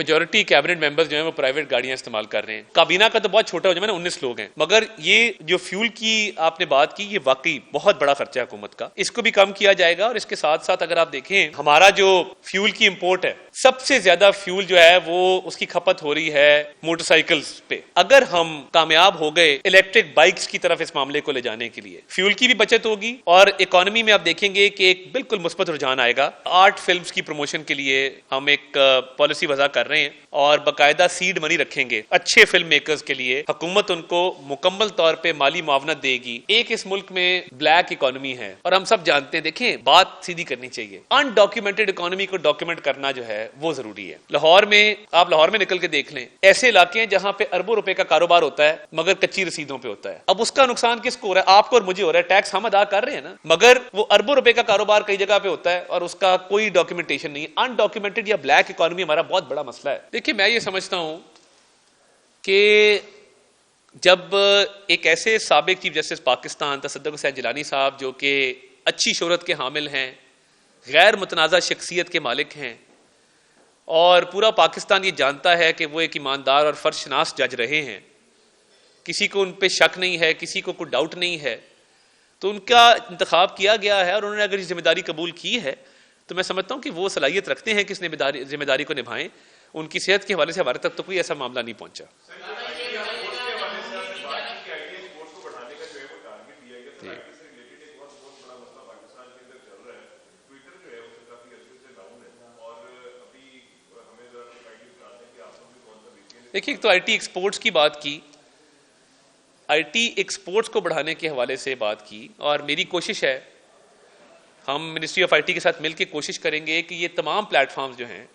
Majority cabinet members जो हैं वो प्राइवेट गाड़ियां इस्तेमाल कर रहे हैं। काबीना का तो बहुत छोटा हो जाए ना, 19 लोग हैं, मगर ये जो फ्यूल की आपने बात की, ये वाकई बहुत बड़ा खर्चा है हुकूमत का, इसको भी कम किया जाएगा। और इसके साथ साथ अगर आप देखें हमारा जो फ्यूल की इंपोर्ट है, सबसे ज्यादा फ्यूल जो है वो उसकी खपत हो रही है मोटरसाइकिल्स पे। अगर हम कामयाब हो गए इलेक्ट्रिक बाइक्स की तरफ इस मामले को ले जाने के लिए, फ्यूल की भी बचत होगी और इकोनॉमी में आप देखेंगे कि एक बिल्कुल मुस्बत रुझान आएगा। आर्ट फिल्म्स की प्रमोशन के लिए हम एक पॉलिसी वजह कर रहे हैं और बाकायदा सीड मनी रखेंगे अच्छे फिल्म मेकर्स के लिए। हुकूमत उनको मुकम्मल तौर पे माली मुआवनत देगी। एक इस मुल्क में ब्लैक इकोनॉमी है और हम सब जानते हैं, देखें बात सीधी करनी चाहिए, अनडॉक्यूमेंटेड इकोनॉमी को डॉक्यूमेंट करना जो है वो जरूरी है। लाहौर में, आप लाहौर में निकल के देख लें, ऐसे इलाके हैं जहां पे अरबों रुपए का कारोबार होता है मगर कच्ची रसीदों पे होता है। अब उसका नुकसान किसको हो रहा है? आपको और मुझे हो रहा है। टैक्स हम अदा कर रहे हैं ना, मगर वो अरबों रुपए का कारोबार कई जगह पे होता है और उसका कोई डॉक्यूमेंटेशन नहीं। अनडॉक्यूमेंटेड या ब्लैक इकोनॉमी हमारा बहुत बड़ा मसला है। देखिए, मैं ये समझता हूं कि जब एक ऐसे साबिक चीफ जस्टिस पाकिस्तान तसद्दुक़ हुसैन जिलानी साहब, जो कि अच्छी शोहरत के हामिल हैं, गैर मुतनाज़ा शख्सियत के मालिक हैं और पूरा पाकिस्तान ये जानता है कि वो एक ईमानदार और फर्शनास जज रहे हैं, किसी को उन पर शक नहीं है, किसी को कोई डाउट नहीं है, तो उनका इंतखाब किया गया है और उन्होंने अगर जिम्मेदारी कबूल की है तो मैं समझता हूं कि वो सलाहियत रखते हैं कि इस जिम्मेदारी को निभाएं। उनकी सेहत के हवाले से हमारे तक तो कोई ऐसा मामला नहीं पहुंचा। देखिए, तो आईटी एक्सपोर्ट्स की बात की, आईटी एक्सपोर्ट्स को बढ़ाने के हवाले से बात की और मेरी कोशिश है, हम मिनिस्ट्री ऑफ आईटी के साथ मिलकर कोशिश करेंगे कि ये तमाम प्लेटफॉर्म्स जो हैं,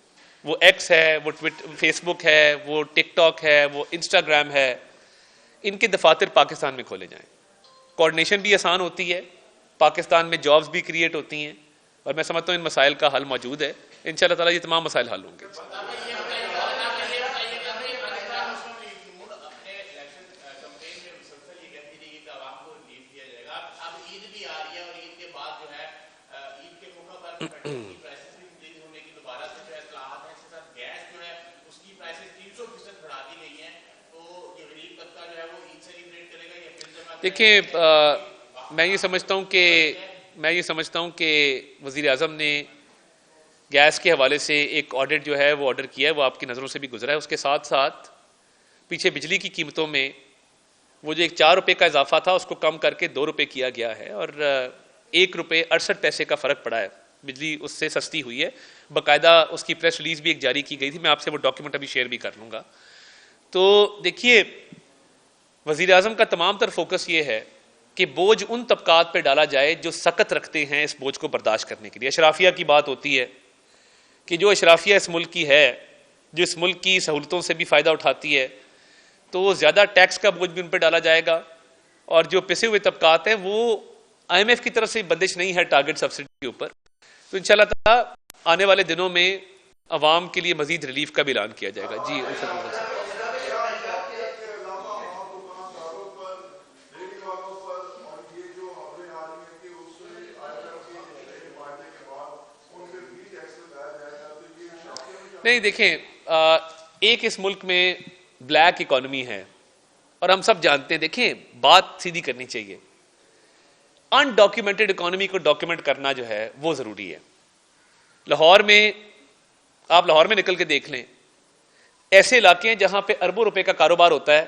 वो एक्स है, वो फेसबुक है, वो टिकटॉक है, वो इंस्टाग्राम है, इनके दफातर पाकिस्तान में खोले जाएं। कोऑर्डिनेशन भी आसान होती है, पाकिस्तान में जॉब्स भी क्रिएट होती हैं और मैं समझता हूँ इन मसाइल का हल मौजूद है। इंशाअल्लाह ताला ये तमाम मसाइल हल होंगे। देखिए, मैं ये समझता हूँ कि वज़ीर आज़म ने गैस के हवाले से एक ऑडिट जो है वो ऑर्डर किया है, वो आपकी नज़रों से भी गुजरा है। उसके साथ साथ पीछे बिजली की कीमतों में वो जो एक 4 रुपये का इजाफा था उसको कम करके 2 रुपये किया गया है और 1 रुपये 68 पैसे का फ़र्क पड़ा है। बिजली उससे सस्ती हुई है। बाकायदा उसकी प्रेस रिलीज़ भी एक जारी की गई थी, मैं आपसे वो डॉक्यूमेंट अभी शेयर भी कर लूँगा। तो देखिए, वज़ीर आज़म का तमाम तर फोकस ये है कि बोझ उन तबकात पे डाला जाए जो सकत रखते हैं इस बोझ को बर्दाश्त करने के लिए। अशराफिया की बात होती है कि जो अशराफिया इस मुल्क की है, जो इस मुल्क की सहूलतों से भी फ़ायदा उठाती है, तो ज़्यादा टैक्स का बोझ भी उन पर डाला जाएगा और जो पिसे हुए तबकात हैं वो IMF की तरफ से बंदिश नहीं है टारगेट सब्सिडी के ऊपर। तो इंशाअल्लाह ताला आने वाले दिनों में अवाम के लिए मज़ीद रिलीफ का भी ऐलान किया जाएगा। जी, नहीं, देखें, एक इस मुल्क में ब्लैक इकोनॉमी है और हम सब जानते हैं, देखें बात सीधी करनी चाहिए, अनडॉक्यूमेंटेड इकोनॉमी को डॉक्यूमेंट करना जो है वो जरूरी है। लाहौर में, आप लाहौर में निकल के देख लें, ऐसे इलाके हैं जहां पे अरबों रुपए का कारोबार होता है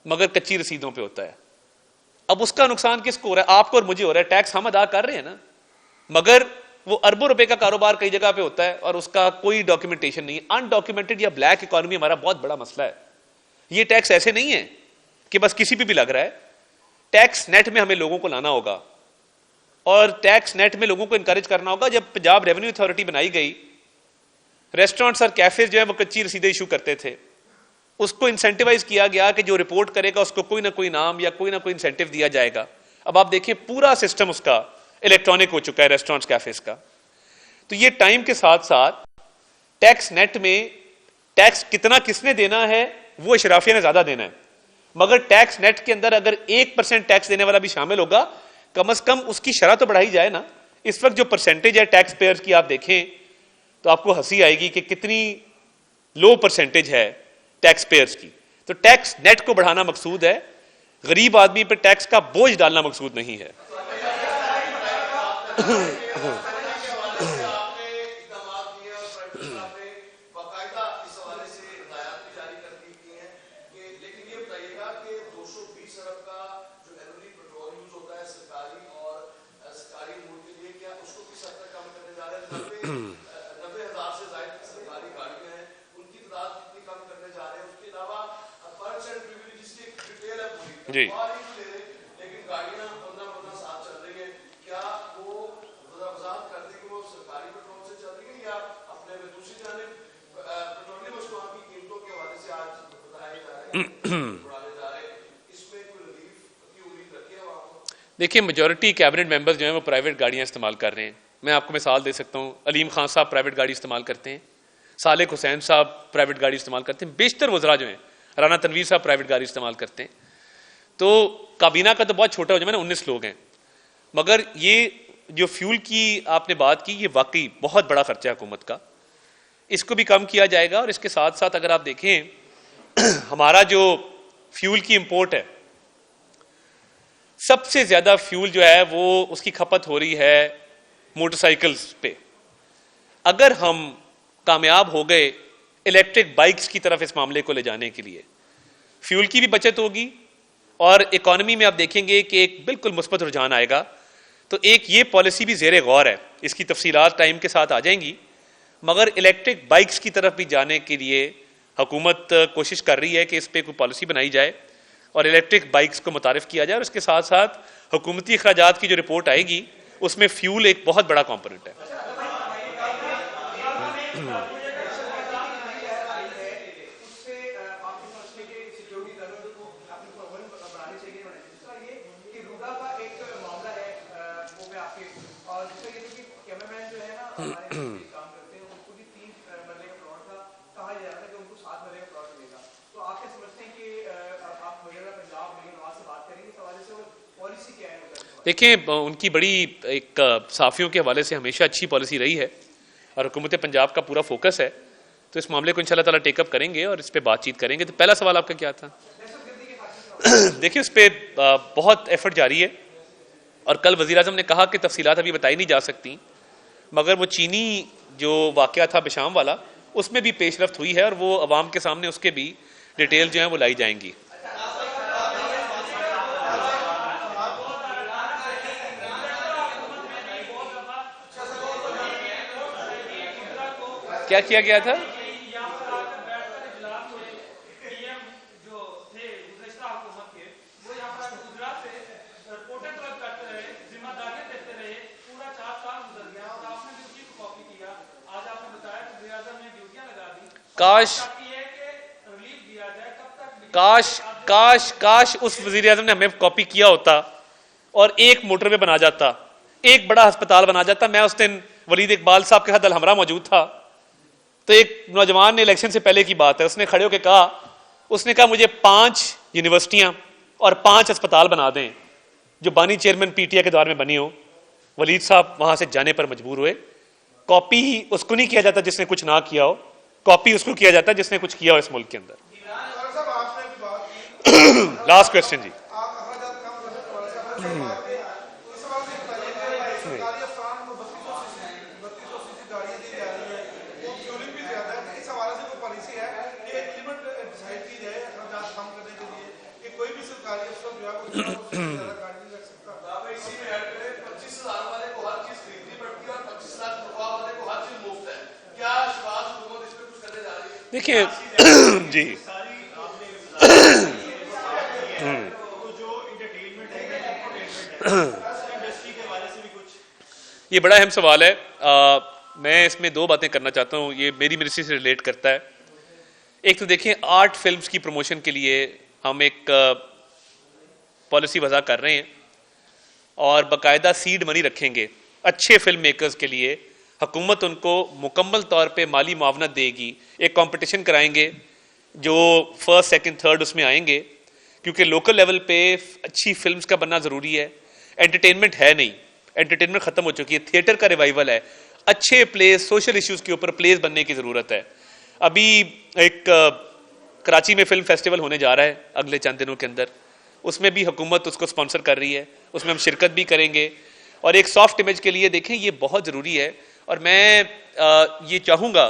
मगर कच्ची रसीदों पे होता है। अब उसका नुकसान किसको हो रहा है? आपको और मुझे हो रहा है। टैक्स हम अदा कर रहे हैं ना, मगर वो अरबों रुपए का कारोबार कई जगह पे होता है और उसका कोई डॉक्यूमेंटेशन नहीं। अनडॉक्यूमेंटेड या ब्लैक इकोनॉमी हमारा बहुत बड़ा मसला है। ये टैक्स ऐसे नहीं है कि बस किसी पे भी लग रहा है। टैक्स नेट में हमें लोगों को लाना होगा और टैक्स नेट में लोगों को इंकरेज करना होगा। जब पंजाब रेवेन्यू अथॉरिटी बनाई गई, रेस्टोरेंट्स और कैफेज जो है वो कच्ची रसीदें इशू करते थे, उसको इंसेंटिवाइज किया गया कि जो रिपोर्ट करेगा उसको कोई ना कोई नाम या कोई ना कोई इंसेंटिव दिया जाएगा। अब आप देखिए, पूरा सिस्टम उसका इलेक्ट्रॉनिक हो चुका है, रेस्टोरेंट्स कैफेज का। तो ये टाइम के साथ साथ टैक्स नेट में टैक्स कितना किसने देना है वो अशराफिया ने ज्यादा देना है, मगर टैक्स नेट के अंदर अगर 1% टैक्स देने वाला भी शामिल होगा, कम से कम उसकी शरह तो बढ़ाई जाए ना। इस वक्त जो परसेंटेज है टैक्स पेयर्स की, आप देखें तो आपको हंसी आएगी कि कितनी लो परसेंटेज है टैक्स पेयर्स की। तो टैक्स नेट को बढ़ाना मकसूद है, गरीब आदमी पर टैक्स का बोझ डालना मकसूद नहीं है। जी देखिए, मेजॉरिटी कैबिनेट मेंबर्स जो हैं वो प्राइवेट गाड़ियां इस्तेमाल कर रहे हैं। मैं आपको मिसाल दे सकता हूं, अलीम खान साहब प्राइवेट गाड़ी इस्तेमाल करते हैं, सालेक हुसैन साहब प्राइवेट गाड़ी इस्तेमाल करते हैं, बेशतर वज़रा जो हैं, राना तनवीर साहब प्राइवेट गाड़ी इस्तेमाल करते हैं। तो काबीना का तो बहुत छोटा हो जाए ना, 19 लोग हैं, मगर ये जो फ्यूल की आपने बात की, ये वाकई बहुत बड़ा खर्चा है हुकूमत का, इसको भी कम किया जाएगा। और इसके साथ साथ अगर आप देखें हमारा जो फ्यूल की इंपोर्ट है, सबसे ज्यादा फ्यूल जो है वो उसकी खपत हो रही है मोटरसाइकिल्स पे। अगर हम कामयाब हो गए इलेक्ट्रिक बाइक्स की तरफ इस मामले को ले जाने के लिए, फ्यूल की भी बचत होगी और इकोनॉमी में आप देखेंगे कि एक बिल्कुल मुस्बत रुझान आएगा। तो एक ये पॉलिसी भी ज़ेरे गौर है, इसकी तफसीलात टाइम के साथ आ जाएंगी, मगर इलेक्ट्रिक बाइक्स की तरफ भी जाने के लिए हुकूमत कोशिश कर रही है कि इस पर कोई पॉलिसी बनाई जाए और इलेक्ट्रिक बाइक्स को मुतारिफ किया जाए। और इसके साथ साथ हुकूमती अखराजात की जो रिपोर्ट आएगी उसमें फ्यूल एक बहुत बड़ा कॉम्पोनेंट है। देखिए, उनकी बड़ी एक साफियों के हवाले से हमेशा अच्छी पॉलिसी रही है और हुकूमत पंजाब का पूरा फोकस है, तो इस मामले को इंशाल्लाह ताला टेकअप करेंगे और इस पर बातचीत करेंगे। तो पहला सवाल आपका क्या था? देखिए, उस पर बहुत एफर्ट जारी है और कल वज़ीर आज़म ने कहा कि तफसीलात अभी बताई नहीं जा सकती, मगर वो चीनी जो वाक़या था बिशाम वाला, उसमें भी पेशरफ्त हुई है और वो अवाम के सामने उसके भी डिटेल जो है वो लाई जाएंगी। क्या किया गया था? काश काश काश काश उस वजीर आज़म ने हमें कॉपी किया होता और एक मोटरवे बना जाता, एक बड़ा अस्पताल बना जाता। मैं उस दिन वलीद इकबाल साहब के साथ अलहमरा मौजूद था, तो एक नौजवान ने, इलेक्शन से पहले की बात है, उसने खड़े होकर कहा, उसने कहा मुझे 5 यूनिवर्सिटियां और 5 अस्पताल बना दें जो बानी चेयरमैन पीटीआई के दौर में बनी हो। वलीद साहब वहां से जाने पर मजबूर हुए। कॉपी उसको नहीं किया जाता जिसने कुछ ना किया हो, कॉपी उसको किया जाता है जिसने कुछ किया हो इस मुल्क के अंदर। लास्ट क्वेश्चन जी। देखिए जी, ये बड़ा अहम सवाल है। मैं इसमें 2 बातें करना चाहता हूँ, ये मेरी मिनिस्ट्री से रिलेट करता है। एक तो देखें, आर्ट फिल्म्स की प्रमोशन के लिए हम एक पॉलिसी वज़ा कर रहे हैं और बाकायदा सीड मनी रखेंगे अच्छे फिल्म मेकर्स के लिए। हुकूमत उनको मुकम्मल तौर पे माली मुआवनत देगी, एक कंपटीशन कराएंगे जो फर्स्ट सेकंड थर्ड उसमें आएंगे, क्योंकि लोकल लेवल पे अच्छी फिल्म्स का बनना ज़रूरी है। एंटरटेनमेंट है नहीं, एंटरटेनमेंट ख़त्म हो चुकी है, थिएटर का रिवाइवल है। अच्छे प्लेस, सोशल इश्यूज़ के ऊपर प्लेस बनने की ज़रूरत है। अभी एक कराची में फिल्म फेस्टिवल होने जा रहा है अगले चंद दिनों के अंदर, उसमें भी हुकूमत उसको स्पॉन्सर कर रही है, उसमें हम शिरकत भी करेंगे। और एक सॉफ्ट इमेज के लिए देखें ये बहुत ज़रूरी है। और मैं ये चाहूँगा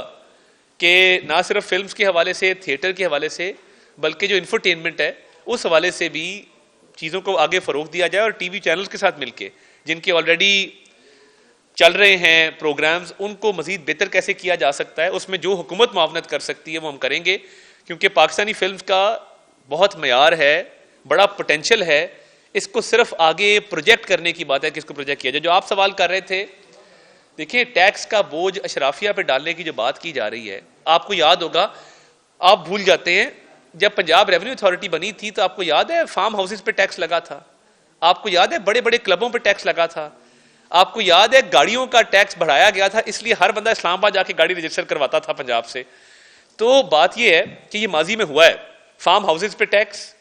कि ना सिर्फ फिल्म्स के हवाले से, थिएटर के हवाले से, बल्कि जो इंफरटेनमेंट है उस हवाले से भी चीज़ों को आगे फ़रोग दिया जाए। और टीवी चैनल्स के साथ मिलके जिनके ऑलरेडी चल रहे हैं प्रोग्राम्स, उनको मज़ीद बेहतर कैसे किया जा सकता है, उसमें जो हुकूमत मुआवनत कर सकती है वो हम करेंगे। क्योंकि पाकिस्तानी फिल्म्स का बहुत मयार है, बड़ा पोटेंशियल है, इसको सिर्फ आगे प्रोजेक्ट करने की बात है कि इसको प्रोजेक्ट किया जाए। जो आप सवाल कर रहे थे, देखिए टैक्स का बोझ अशराफिया पे डालने की जो बात की जा रही है, आपको याद होगा, आप भूल जाते हैं जब पंजाब रेवेन्यू अथॉरिटी बनी थी तो आपको याद है फार्म हाउसेस पे टैक्स लगा था, आपको याद है बड़े बड़े क्लबों पे टैक्स लगा था, आपको याद है गाड़ियों का टैक्स बढ़ाया गया था, इसलिए हर बंदा इस्लामाबाद जाके गाड़ी रजिस्टर करवाता था पंजाब से। तो बात यह है कि ये माजी में हुआ है, फार्म हाउसेस पे टैक्स,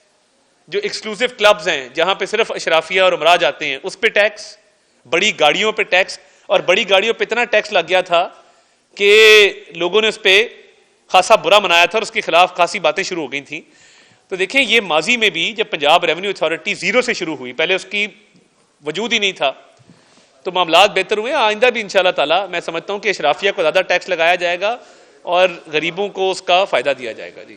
जो एक्सक्लूसिव क्लब्स हैं जहां पे सिर्फ अशराफिया और उमरा जाते हैं उस पे टैक्स, बड़ी गाड़ियों पे टैक्स। और बड़ी गाड़ियों पे इतना टैक्स लग गया था कि लोगों ने उस पर खासा बुरा मनाया था और उसके खिलाफ खासी बातें शुरू हो गई थी। तो देखें ये माजी में भी जब पंजाब रेवेन्यू अथॉरिटी जीरो से शुरू हुई, पहले उसकी वजूद ही नहीं था, तो मामलात बेहतर हुए। आइंदा भी इंशाल्लाह ताला मैं समझता हूं कि अशराफिया को ज़्यादा टैक्स लगाया जाएगा और गरीबों को उसका फ़ायदा दिया जाएगा। जी।